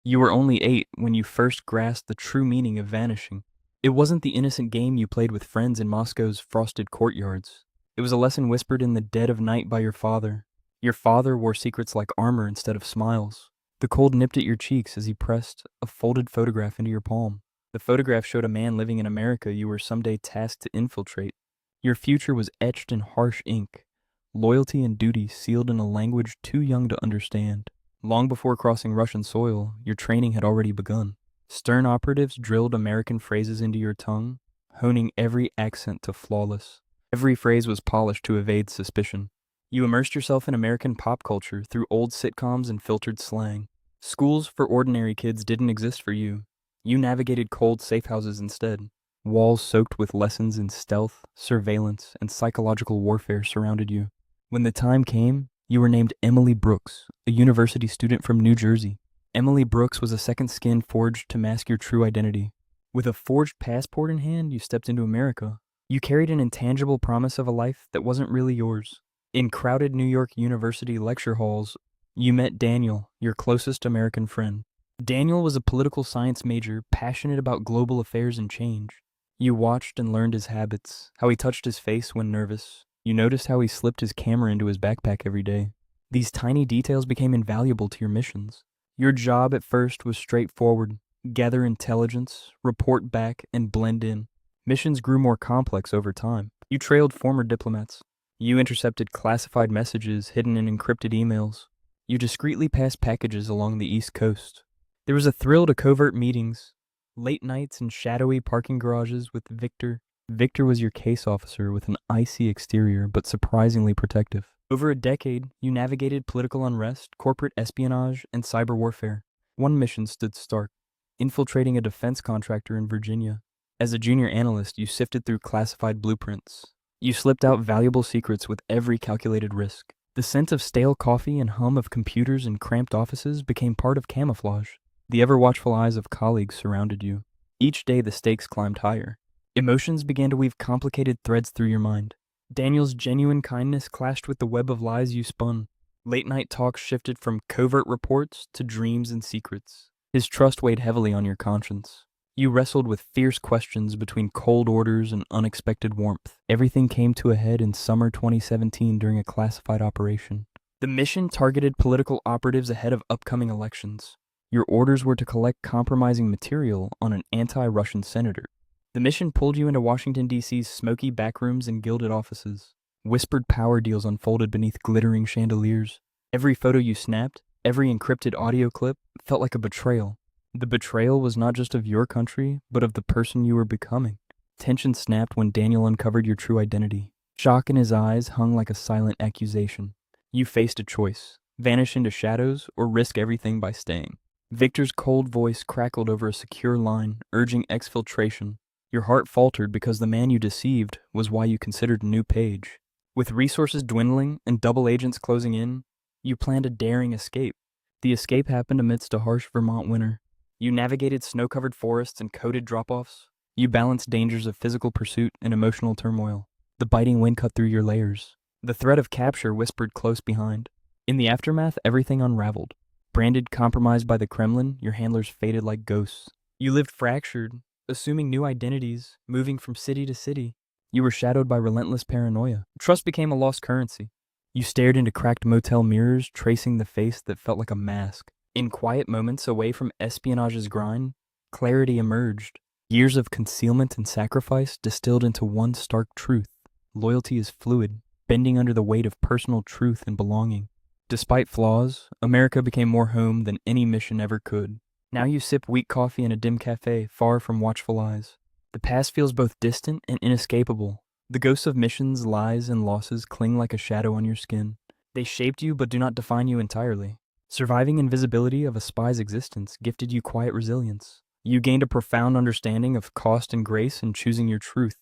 You were only 8 when you first grasped the true meaning of vanishing. It wasn't the innocent game you played with friends in Moscow's frosted courtyards. It was a lesson whispered in the dead of night by your father. Your father wore secrets like armor instead of smiles. The cold nipped at your cheeks as he pressed a folded photograph into your palm. The photograph showed a man living in America you were someday tasked to infiltrate. Your future was etched in harsh ink, loyalty and duty sealed in a language too young to understand. Long before crossing Russian soil, your training had already begun. Stern operatives drilled American phrases into your tongue, honing every accent to flawless. Every phrase was polished to evade suspicion. You immersed yourself in American pop culture through old sitcoms and filtered slang. Schools for ordinary kids didn't exist for you. You navigated cold safe houses instead. Walls soaked with lessons in stealth, surveillance, and psychological warfare surrounded you. When the time came, you were named Emily Brooks, a university student from New Jersey. Emily Brooks was a second skin forged to mask your true identity. With a forged passport in hand, you stepped into America. You carried an intangible promise of a life that wasn't really yours. In crowded New York University lecture halls, you met Daniel, your closest American friend. Daniel was a political science major, passionate about global affairs and change. You watched and learned his habits, how he touched his face when nervous. You noticed how he slipped his camera into his backpack every day. These tiny details became invaluable to your missions. Your job at first was straightforward: gather intelligence, report back, and blend in. Missions grew more complex over time. You trailed former diplomats. You intercepted classified messages hidden in encrypted emails. You discreetly passed packages along the East Coast. There was a thrill to covert meetings, late nights in shadowy parking garages with Victor. Victor was your case officer with an icy exterior but surprisingly protective. Over a decade, you navigated political unrest, corporate espionage, and cyber warfare. One mission stood stark: infiltrating a defense contractor in Virginia. As a junior analyst, you sifted through classified blueprints. You slipped out valuable secrets with every calculated risk. The scent of stale coffee and hum of computers in cramped offices became part of camouflage. The ever-watchful eyes of colleagues surrounded you. Each day the stakes climbed higher. Emotions began to weave complicated threads through your mind. Daniel's genuine kindness clashed with the web of lies you spun. Late-night talks shifted from covert reports to dreams and secrets. His trust weighed heavily on your conscience. You wrestled with fierce questions between cold orders and unexpected warmth. Everything came to a head in summer 2017 during a classified operation. The mission targeted political operatives ahead of upcoming elections. Your orders were to collect compromising material on an anti-Russian senator. The mission pulled you into Washington, D.C.'s smoky backrooms and gilded offices. Whispered power deals unfolded beneath glittering chandeliers. Every photo you snapped, every encrypted audio clip, felt like a betrayal. The betrayal was not just of your country, but of the person you were becoming. Tension snapped when Daniel uncovered your true identity. Shock in his eyes hung like a silent accusation. You faced a choice: vanish into shadows or risk everything by staying. Victor's cold voice crackled over a secure line, urging exfiltration. Your heart faltered because the man you deceived was why you considered a new page. With resources dwindling and double agents closing in, you planned a daring escape. The escape happened amidst a harsh Vermont winter. You navigated snow-covered forests and coated drop-offs. You balanced dangers of physical pursuit and emotional turmoil. The biting wind cut through your layers. The threat of capture whispered close behind. In the aftermath, everything unraveled. Branded compromised by the Kremlin, your handlers faded like ghosts. You lived fractured, assuming new identities, moving from city to city. You were shadowed by relentless paranoia. Trust became a lost currency. You stared into cracked motel mirrors, tracing the face that felt like a mask. In quiet moments away from espionage's grind, clarity emerged. Years of concealment and sacrifice distilled into one stark truth: loyalty is fluid, bending under the weight of personal truth and belonging. Despite flaws, America became more home than any mission ever could. Now you sip weak coffee in a dim cafe, far from watchful eyes. The past feels both distant and inescapable. The ghosts of missions, lies, and losses cling like a shadow on your skin. They shaped you but do not define you entirely. Surviving invisibility of a spy's existence gifted you quiet resilience. You gained a profound understanding of cost and grace in choosing your truth.